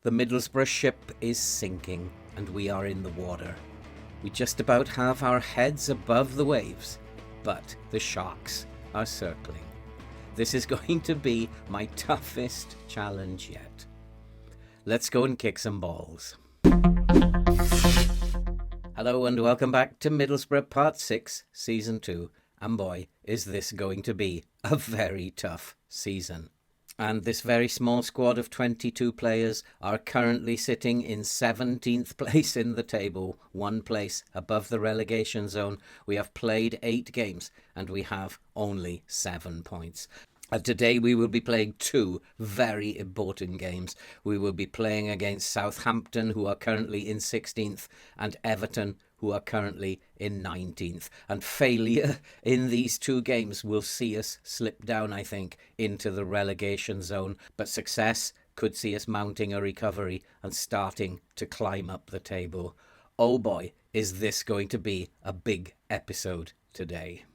The Middlesbrough ship is sinking, and we are in the water. We just about have our heads above the waves, but the sharks are circling. This is going to be my toughest challenge yet. Let's go and kick some balls. Hello and welcome back to Middlesbrough Part 6, Season 2. And boy, is this going to be a very tough season. And this very small squad of 22 players are currently sitting in 17th place in the table, one place above the relegation zone. We have played 8 games and we have only 7 points. And today we will be playing 2 very important games. We will be playing against Southampton, who are currently in 16th, and Everton, who are currently in 19th. And failure in these 2 games will see us slip down, I think, into the relegation zone. But success could see us mounting a recovery and starting to climb up the table. Oh boy, is this going to be a big episode today.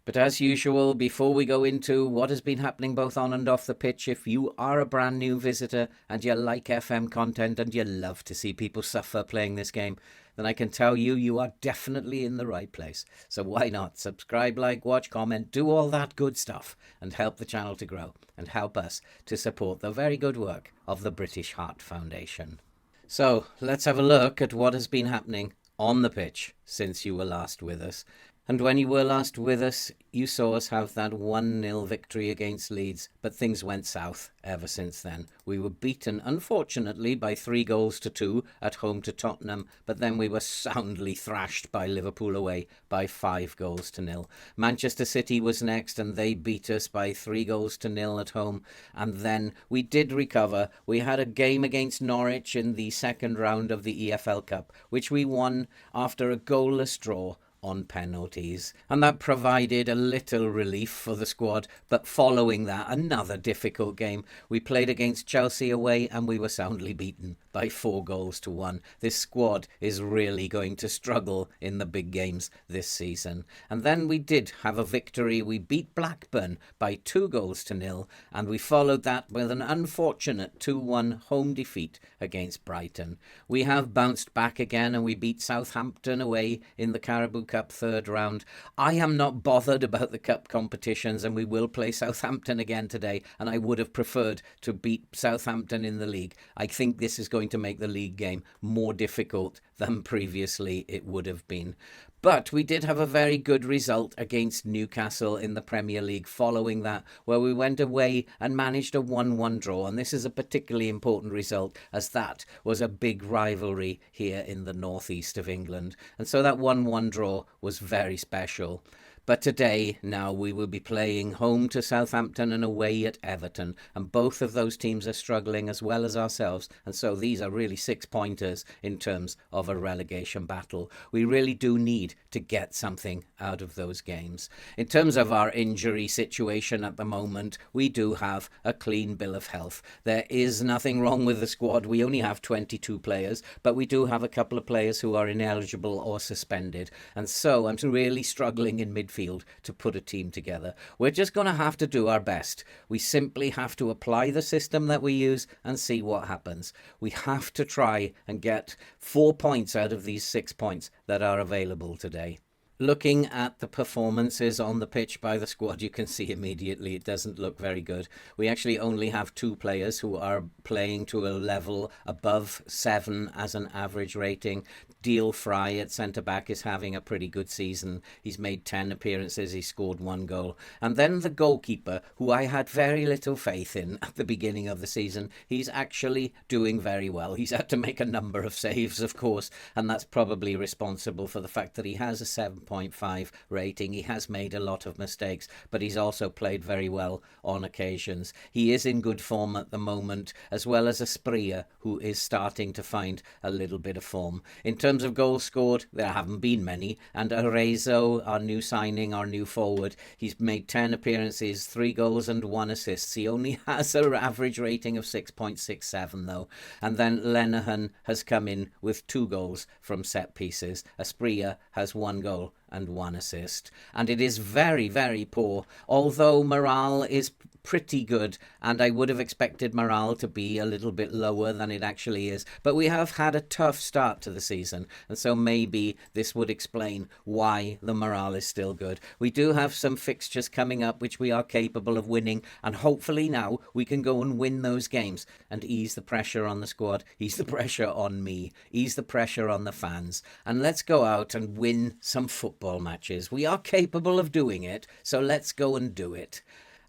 But as usual, before we go into what has been happening both on and off the pitch, if you are a brand new visitor and you like FM content and you love to see people suffer playing this game, then I can tell you, you are definitely in the right place. So why not subscribe, like, watch, comment, do all that good stuff and help the channel to grow and help us to support the very good work of the British Heart Foundation. So let's have a look at what has been happening on the pitch since you were last with us. And when you were last with us, you saw us have that 1-0 victory against Leeds, but things went south ever since then. We were beaten, unfortunately, by 3-2 at home to Tottenham, but then we were soundly thrashed by Liverpool away by 5-0. Manchester City was next, and they beat us by 3-0 at home, and then we did recover. We had a game against Norwich in the second round of the EFL Cup, which we won after a goalless draw on penalties, and that provided a little relief for the squad. But following that, another difficult game. We played against Chelsea away and we were soundly beaten by 4-1. This squad is really going to struggle in the big games this season. And then we did have a victory. We beat Blackburn by 2-0, and we followed that with an unfortunate 2-1 home defeat against Brighton. We have bounced back again and we beat Southampton away in the Carabao Cup third round. I am not bothered about the cup competitions, and we will play Southampton again today, and I would have preferred to beat Southampton in the league. I think this is going to make the league game more difficult than previously it would have been. But we did have a very good result against Newcastle in the Premier League following that, where we went away and managed a 1-1 draw. And this is a particularly important result, as that was a big rivalry here in the northeast of England. And so that 1-1 draw was very special. But today, now, we will be playing home to Southampton and away at Everton. And both of those teams are struggling as well as ourselves. And so these are really 6-pointers in terms of a relegation battle. We really do need to get something out of those games. In terms of our injury situation at the moment, we do have a clean bill of health. There is nothing wrong with the squad. We only have 22 players, but we do have a couple of players who are ineligible or suspended. And so I'm really struggling in midfield to put a team together. We're just going to have to do our best. We simply have to apply the system that we use and see what happens. We have to try and get 4 points out of these 6 points that are available today. Looking at the performances on the pitch by the squad, you can see immediately it doesn't look very good. We actually only have 2 players who are playing to a level above 7 as an average rating. Deal Fry at centre-back is having a pretty good season. He's made 10 appearances, he scored 1 goal. And then the goalkeeper, who I had very little faith in at the beginning of the season, he's actually doing very well. He's had to make a number of saves, of course, and that's probably responsible for the fact that he has a 7.5 rating. He has made a lot of mistakes, but he's also played very well on occasions. He is in good form at the moment, as well as Asprilla, who is starting to find a little bit of form. In terms of goals scored, there haven't been many, and Arezzo, our new signing, our new forward, he's made 10 appearances, 3 goals and 1 assist. He only has an average rating of 6.67 though. And then Lenihan has come in with 2 goals from set pieces. Asprilla has 1 goal and 1 assist. And it is very, very poor, although morale is pretty good, and I would have expected morale to be a little bit lower than it actually is. But we have had a tough start to the season, and so maybe this would explain why the morale is still good. We do have some fixtures coming up which we are capable of winning, and hopefully now we can go and win those games and ease the pressure on the squad, ease the pressure on me, ease the pressure on the fans, and let's go out and win some football matches. We are capable of doing it, so let's go and do it.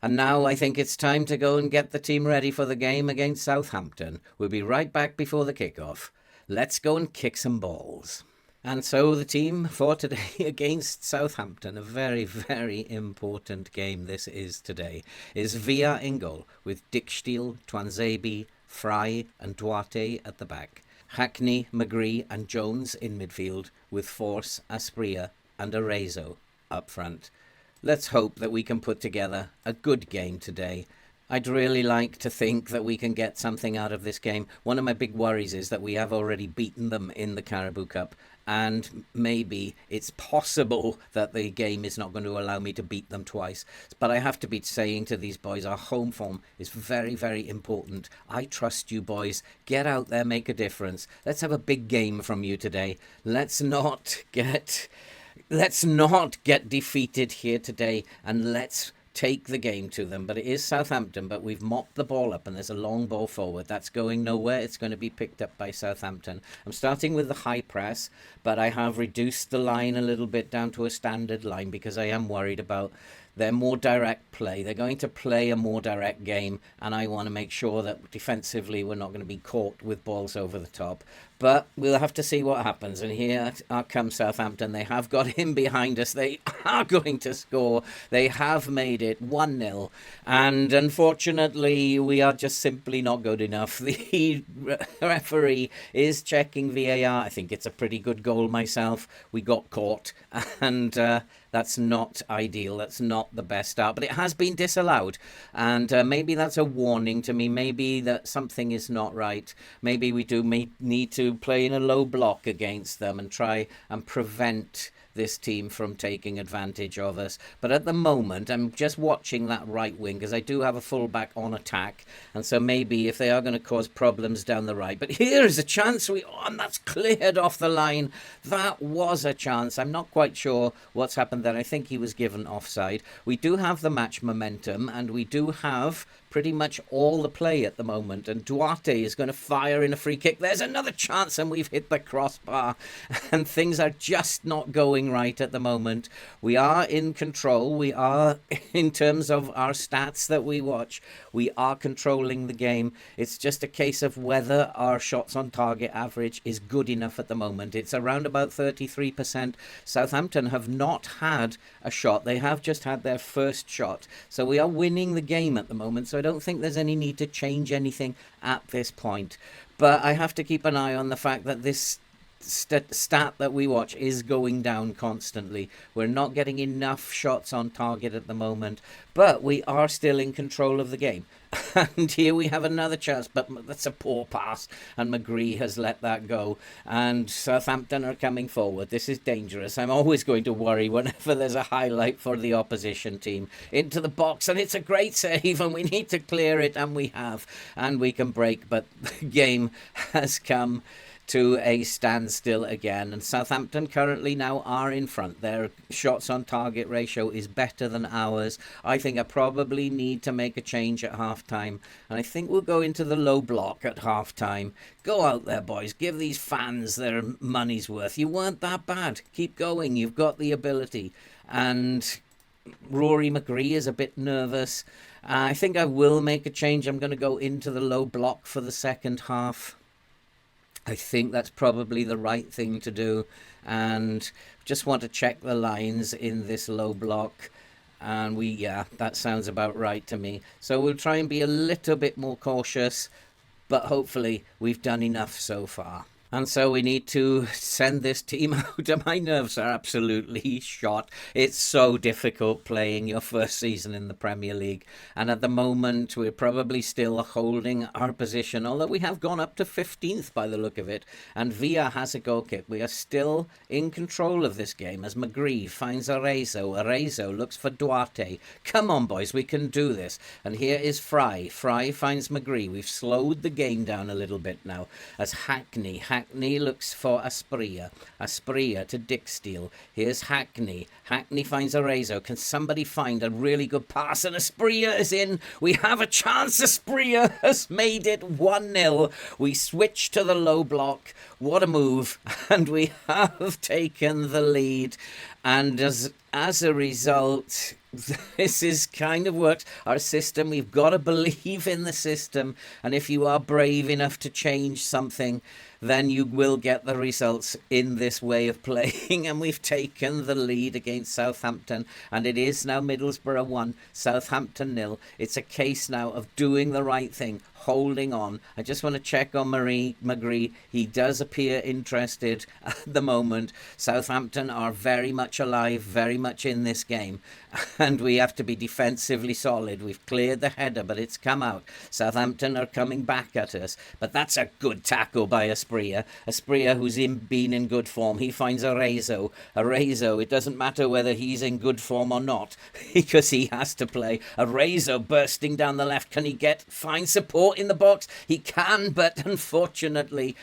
And now I think it's time to go and get the team ready for the game against Southampton. We'll be right back before the kickoff. Let's go and kick some balls. And so the team for today against Southampton, a very, very important game this is today, is Villa in goal with Dicksteele, Twanzebe, Fry and Duarte at the back. Hackney, McGree and Jones in midfield with Force, Aspria and Arezzo up front. Let's hope that we can put together a good game today. I'd really like to think that we can get something out of this game. One of my big worries is that we have already beaten them in the Carabao Cup, and maybe it's possible that the game is not going to allow me to beat them twice. But I have to be saying to these boys, our home form is very, very important. I trust you boys. Get out there, make a difference. Let's have a big game from you today. Let's not get defeated here today, and let's take the game to them. But it is Southampton, but we've mopped the ball up and there's a long ball forward. That's going nowhere. It's going to be picked up by Southampton. I'm starting with the high press, but I have reduced the line a little bit down to a standard line because I am worried about their more direct play. They're going to play a more direct game, and I want to make sure that defensively we're not going to be caught with balls over the top. But we'll have to see what happens. And here comes Southampton. They have got him behind us. They are going to score. They have made it 1-0. And unfortunately, we are just simply not good enough. The referee is checking VAR. I think it's a pretty good goal myself. We got caught. And that's not ideal. That's not the best start. But it has been disallowed. And maybe that's a warning to me. Maybe that something is not right. Maybe we do need to play in a low block against them and try and prevent this team from taking advantage of us. But at the moment, I'm just watching that right wing because I do have a fullback on attack. And so maybe if they are going to cause problems down the right. But here is a chance. And that's cleared off the line. That was a chance. I'm not quite sure what's happened there. I think he was given offside. We do have the match momentum, and we do have pretty much all the play at the moment, and Duarte is going to fire in a free kick. There's another chance, and we've hit the crossbar, and things are just not going right at the moment. We are in control. We are, in terms of our stats that we watch, we are controlling the game. It's just a case of whether our shots on target average is good enough at the moment. It's around about 33%. Southampton have not had a shot. They have just had their first shot. So we are winning the game at the moment. So I don't think there's any need to change anything at this point. But I have to keep an eye on the fact that this stat that we watch is going down constantly. We're not getting enough shots on target at the moment, but we are still in control of the game. And here we have another chance, but that's a poor pass, and McGree has let that go, and Southampton are coming forward. This is dangerous. I'm always going to worry whenever there's a highlight for the opposition team. Into the box, and it's a great save, and we need to clear it, and we have, and we can break, but the game has come to a standstill again, and Southampton currently now are in front. Their shots on target ratio is better than ours. I think I probably need to make a change at half time, and I think we'll go into the low block at half time. Go out there, boys, give these fans their money's worth. You weren't that bad. Keep going, you've got the ability. And Rory McGree is a bit nervous. I think I will make a change. I'm going to go into the low block for the second half. I think that's probably the right thing to do, and just want to check the lines in this low block, and that sounds about right to me. So we'll try and be a little bit more cautious, but hopefully we've done enough so far. And so we need to send this team out. My nerves are absolutely shot. It's so difficult playing your first season in the Premier League. And at the moment, we're probably still holding our position, although we have gone up to 15th by the look of it. And Villa has a goal kick. We are still in control of this game as McGree finds Arezzo. Arezzo looks for Duarte. Come on, boys, we can do this. And here is Fry. Fry finds McGree. We've slowed the game down a little bit now as Hackney looks for Asprilla. Asprilla to Dicksteel. Here's Hackney. Hackney finds Arezzo. Can somebody find a really good pass? And Asprilla is in. We have a chance. Asprilla has made it 1-0. We switch to the low block. What a move. And we have taken the lead. And as a result, this is kind of works. Our system, we've got to believe in the system. And if you are brave enough to change something, then you will get the results in this way of playing. And we've taken the lead against Southampton. And it is now Middlesbrough 1, Southampton 0. It's a case now of doing the right thing, holding on. I just want to check on McGree. He does appear interested at the moment. Southampton are very much alive, very much in this game. And we have to be defensively solid. We've cleared the header, but it's come out. Southampton are coming back at us. But that's a good tackle by Asprilla. Asprilla, who's been in good form. He finds Arezzo. Arezzo, it doesn't matter whether he's in good form or not, because he has to play. Arezzo bursting down the left. Can he find support in the box? He can, but unfortunately,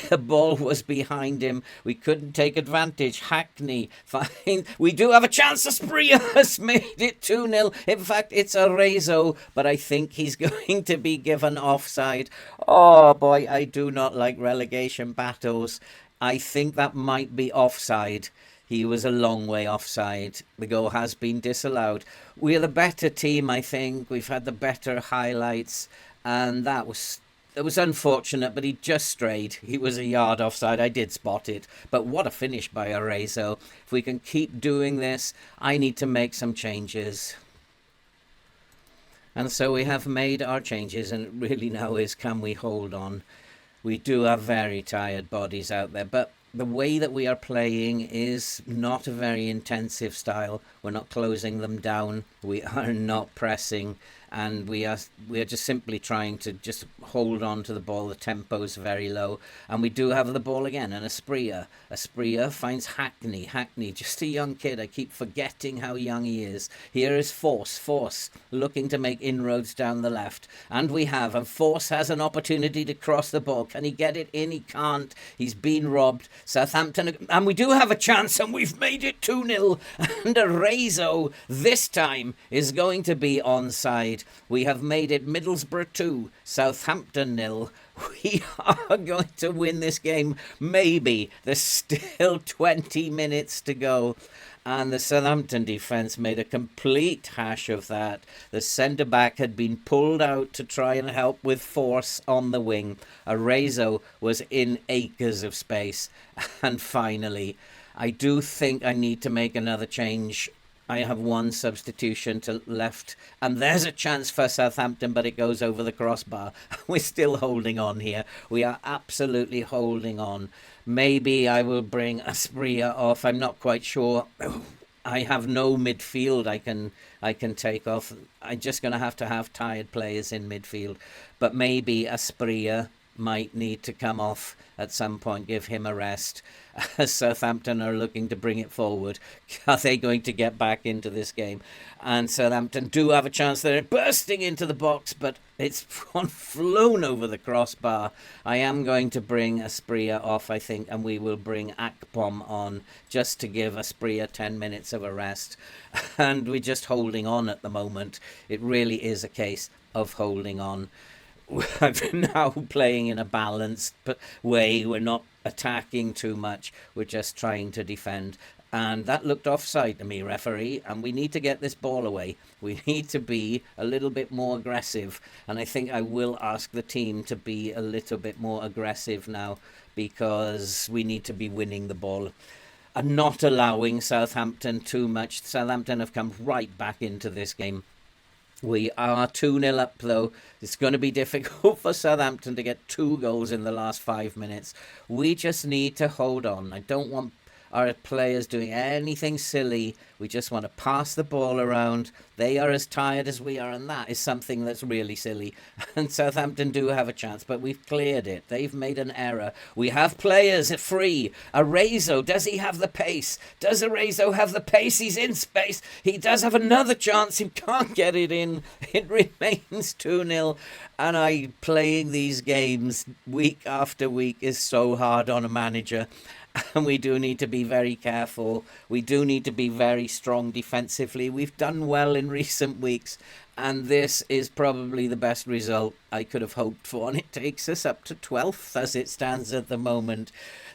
the ball was behind him. We couldn't take advantage. Hackney, fine. We do have a chance. Asprilla has made it 2-0. In fact, it's Arezzo, but I think he's going to be given offside. Oh boy, I do not like relegation battles. I think that might be offside. He was a long way offside. The goal has been disallowed. We're the better team, I think. We've had the better highlights, and that was unfortunate, but he just strayed. He was a yard offside. I did spot it. But what a finish by Arezzo. If we can keep doing this, I need to make some changes. And so we have made our changes, and it really now is, can we hold on? We do have very tired bodies out there, but the way that we are playing is not a very intensive style. We're not closing them down. We are not pressing. And we are just simply trying to just hold on to the ball. The tempo's very low. And we do have the ball again. And Asprilla finds Hackney. Hackney, just a young kid. I keep forgetting how young he is. Here is Force looking to make inroads down the left. And Force has an opportunity to cross the ball. Can he get it in? He can't. He's been robbed. Southampton, and we do have a chance, and we've made it 2-0. And Arezzo, this time, is going to be onside. We have made it Middlesbrough 2, Southampton 0. We are going to win this game. Maybe. There's still 20 minutes to go. And the Southampton defence made a complete hash of that. The centre-back had been pulled out to try and help with Force on the wing. Arezzo was in acres of space. And finally, I do think I need to make another change. I have one substitution to left, and there's a chance for Southampton, but it goes over the crossbar. We're still holding on here. We are absolutely holding on. Maybe I will bring Asprilla off. I'm not quite sure. I have no midfield I can take off. I'm just going to have tired players in midfield. But maybe Asprilla might need to come off at some point, give him a rest. As Southampton are looking to bring it forward. Are they going to get back into this game? And Southampton do have a chance. They're bursting into the box, but it's flown over the crossbar. I am going to bring Asprilla off, I think, and we will bring Akpom on just to give Asprilla 10 minutes of a rest. And we're just holding on at the moment. It really is a case of holding on. We're now playing in a balanced way. We're not attacking too much. We're just trying to defend. And that looked offside to me, referee. And we need to get this ball away. We need to be a little bit more aggressive. And I think I will ask the team to be a little bit more aggressive now, because we need to be winning the ball and not allowing Southampton too much. Southampton have come right back into this game. We are 2-0 up, though. It's going to be difficult for Southampton to get 2 goals in the last 5 minutes. We just need to hold on. I don't want our players doing anything silly. We just want to pass the ball around. They are as tired as we are, and that is something that's really silly. And Southampton do have a chance, but we've cleared it. They've made an error. We have players free. Arezzo, does he have the pace? Does Arezzo have the pace? He's in space. He does have another chance. He can't get it in. It remains 2-0. And playing these games week after week is so hard on a manager. And we do need to be very careful. We do need to be very strong defensively. We've done well in recent weeks, and this is probably the best result I could have hoped for. And it takes us up to 12th as it stands at the moment.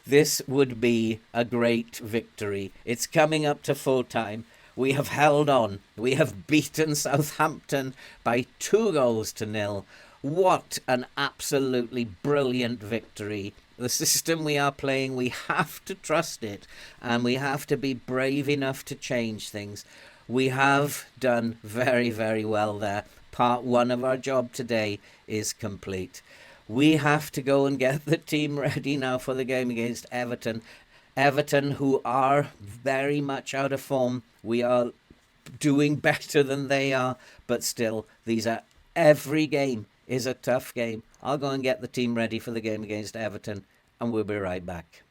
This would be a great victory. It's coming up to full time. We have held on. We have beaten Southampton by 2-0. What an absolutely brilliant victory. The system we are playing, we have to trust it, and we have to be brave enough to change things. We have done very, very well there. Part 1 of our job today is complete. We have to go and get the team ready now for the game against Everton. Everton, who are very much out of form. We are doing better than they are, but still, every game is a tough game. I'll go and get the team ready for the game against Everton, and we'll be right back.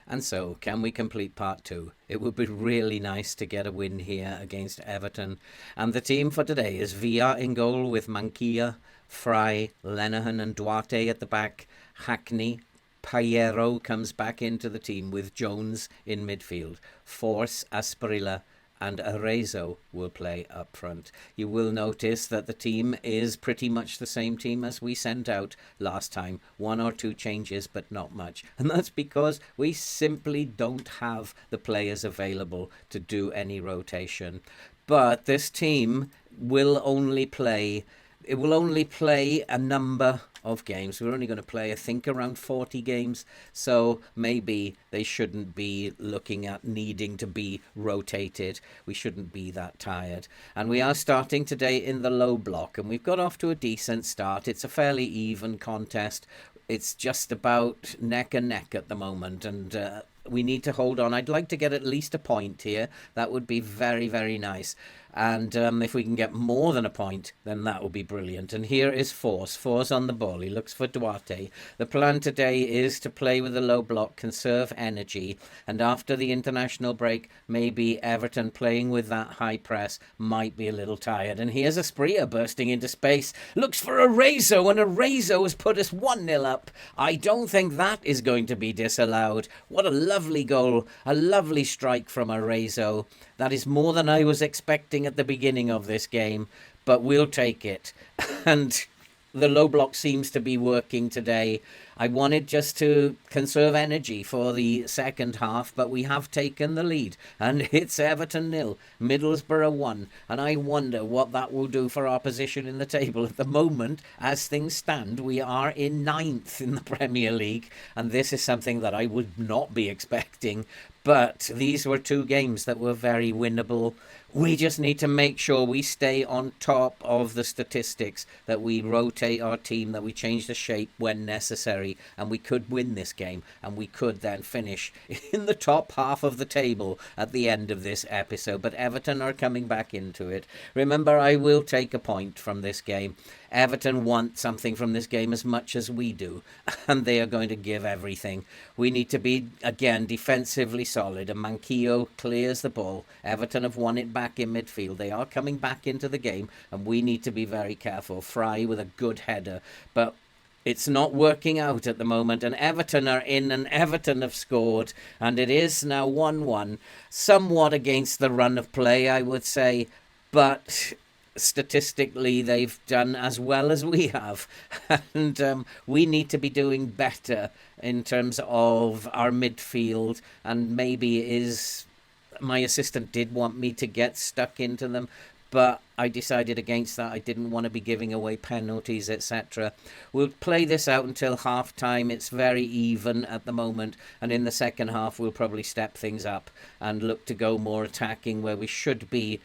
And so, can we complete part 2? It would be really nice to get a win here against Everton. And the team for today is Villa in goal with Manquilla, Fry, Lenihan and Duarte at the back. Hackney, Payero comes back into the team with Jones in midfield. Force, Asprilla and Arezzo will play up front. You will notice that the team is pretty much the same team as we sent out last time. 1 or 2 changes, but not much. And that's because we simply don't have the players available to do any rotation. But this team will only play a number of games. We're only going to play, I think, around 40 games. So maybe they shouldn't be looking at needing to be rotated. We shouldn't be that tired. And we are starting today in the low block, and we've got off to a decent start. It's a fairly even contest. It's just about neck and neck at the moment, and we need to hold on. I'd like to get at least a point here. That would be very, very nice. And if we can get more than a point, then that will be brilliant. And here is Force. Force on the ball. He looks for Duarte. The plan today is to play with the low block, conserve energy. And after the international break, maybe Everton playing with that high press might be a little tired. And here's Asprilla bursting into space. Looks for Arezzo, and Arezzo has put us 1-0 up. I don't think that is going to be disallowed. What a lovely goal. A lovely strike from Arezzo. That is more than I was expecting at the beginning of this game, but we'll take it. And the low block seems to be working today. I wanted just to conserve energy for the second half, but we have taken the lead. And it's Everton 0, Middlesbrough 1. And I wonder what that will do for our position in the table. At the moment, as things stand, we are in 9th in the Premier League. And this is something that I would not be expecting. But these were 2 games that were very winnable. We just need to make sure we stay on top of the statistics, that we rotate our team, that we change the shape when necessary, and we could win this game, and we could then finish in the top half of the table at the end of this episode. But Everton are coming back into it. Remember, I will take a point from this game. Everton want something from this game as much as we do, and they are going to give everything. We need to be, again, defensively solid, and Manquillo clears the ball. Everton have won it back in midfield. They are coming back into the game, and we need to be very careful. Fry with a good header, but it's not working out at the moment, and Everton are in, and Everton have scored, and it is now 1-1, somewhat against the run of play, I would say, but statistically they've done as well as we have, and we need to be doing better in terms of our midfield. And maybe my assistant did want me to get stuck into them, but I decided against that. I didn't want to be giving away penalties, etc. We'll play this out until half time. It's very even at the moment, and in the second half we'll probably step things up and look to go more attacking, where we should be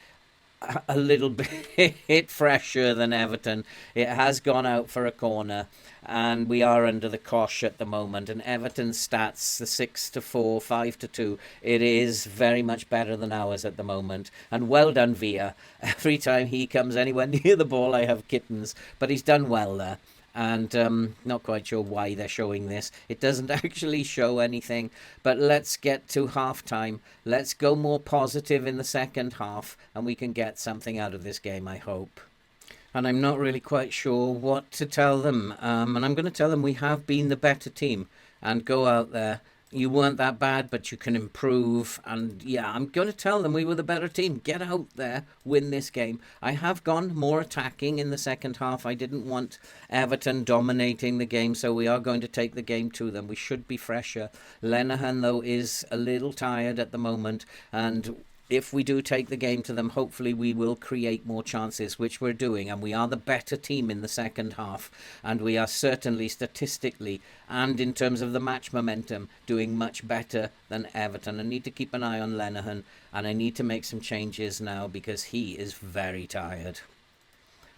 a little bit fresher than Everton. It has gone out for a corner, and we are under the cosh at the moment. And Everton's stats, the 6-4, 5-2, it is very much better than ours at the moment. And well done, Villa. Every time he comes anywhere near the ball, I have kittens. But he's done well there. And not quite sure why they're showing this. It doesn't actually show anything. But let's get to half-time. Let's go more positive in the second half, and we can get something out of this game, I hope. And I'm not really quite sure what to tell them. And I'm going to tell them we have been the better team. And go out there. You weren't that bad, but you can improve. And yeah, I'm going to tell them we were the better team. Get out there, win this game. I have gone more attacking in the second half. I didn't want Everton dominating the game, so we are going to take the game to them. We should be fresher. Lenihan, though, is a little tired at the moment, and if we do take the game to them, hopefully we will create more chances, which we're doing, and we are the better team in the second half, and we are certainly statistically and in terms of the match momentum doing much better than Everton. I need to keep an eye on Lenihan, and I need to make some changes now because he is very tired.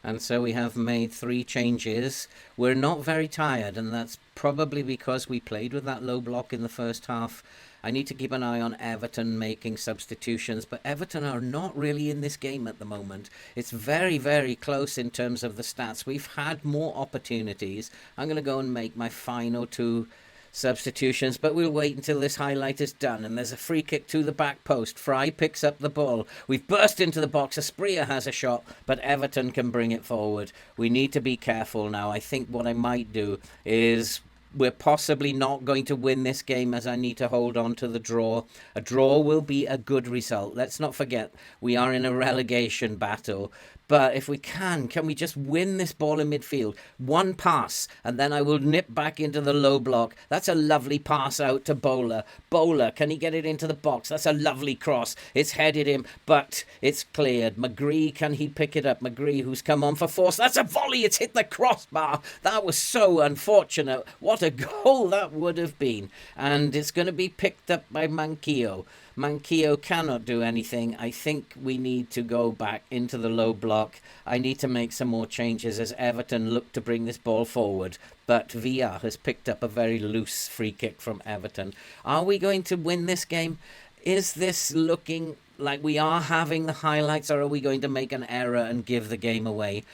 And so we have made 3 changes. We're not very tired, and that's probably because we played with that low block in the first half. I need to keep an eye on Everton making substitutions, but Everton are not really in this game at the moment. It's very, very close in terms of the stats. We've had more opportunities. I'm going to go and make my final 2 substitutions, but we'll wait until this highlight is done. And there's a free kick to the back post. Fry picks up the ball. We've burst into the box. Asprilla has a shot, but Everton can bring it forward. We need to be careful now. I think what I might do is we're possibly not going to win this game, as I need to hold on to the draw. A draw will be a good result. Let's not forget we are in a relegation battle. But if we can we just win this ball in midfield? 1 pass, and then I will nip back into the low block. That's a lovely pass out to Bowler. Bowler, can he get it into the box? That's a lovely cross. It's headed him, but it's cleared. McGree, can he pick it up? McGree, who's come on for force. That's a volley. It's hit the crossbar. That was so unfortunate. What a goal that would have been. And it's going to be picked up by Manquillo. Manquillo cannot do anything. I think we need to go back into the low block. I need to make some more changes as Everton look to bring this ball forward. But Villa has picked up a very loose free kick from Everton. Are we going to win this game? Is this looking like we are having the highlights, or are we going to make an error and give the game away?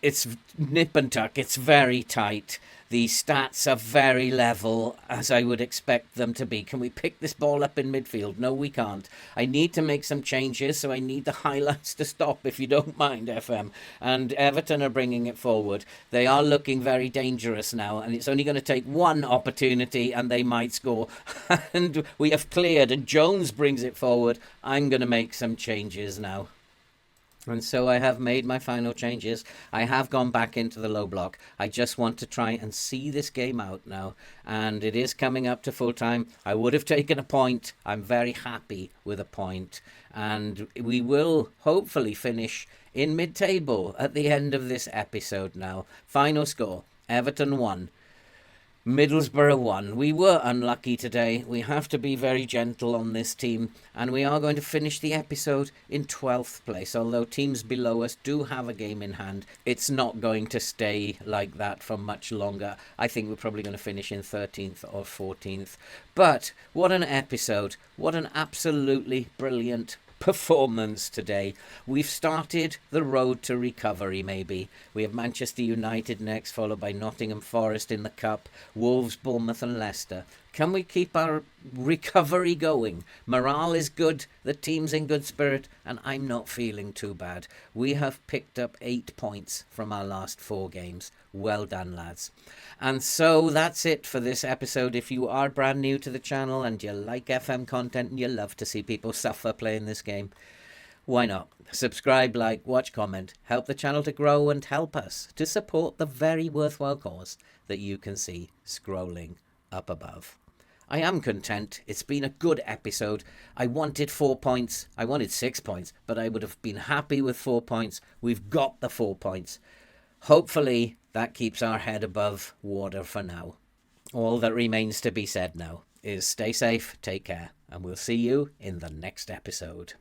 It's nip and tuck. It's very tight. The stats are very level, as I would expect them to be. Can we pick this ball up in midfield? No, we can't. I need to make some changes, so I need the highlights to stop, if you don't mind, FM. And Everton are bringing it forward. They are looking very dangerous now, and it's only going to take 1 opportunity, and they might score. And we have cleared, and Jones brings it forward. I'm going to make some changes now. And so I have made my final changes. I have gone back into the low block. I just want to try and see this game out now. And it is coming up to full time. I would have taken a point. I'm very happy with a point. And we will hopefully finish in mid-table at the end of this episode now. Final score, Everton 1. Middlesbrough 1. We were unlucky today. We have to be very gentle on this team, and we are going to finish the episode in 12th place. Although teams below us do have a game in hand, it's not going to stay like that for much longer. I think we're probably going to finish in 13th or 14th. But what an episode. What an absolutely brilliant performance today. We've started the road to recovery, maybe. We have Manchester United next, followed by Nottingham Forest in the Cup, Wolves, Bournemouth and Leicester. Can we keep our recovery going? Morale is good, the team's in good spirit, and I'm not feeling too bad. We have picked up 8 points from our last 4 games. Well done, lads. And so that's it for this episode. If you are brand new to the channel and you like FM content and you love to see people suffer playing this game, why not? Subscribe, like, watch, comment, help the channel to grow and help us to support the very worthwhile cause that you can see scrolling up above. I am content. It's been a good episode. I wanted 4 points. I wanted 6 points, but I would have been happy with 4 points. We've got the 4 points. Hopefully that keeps our head above water for now. All that remains to be said now is stay safe, take care, and we'll see you in the next episode.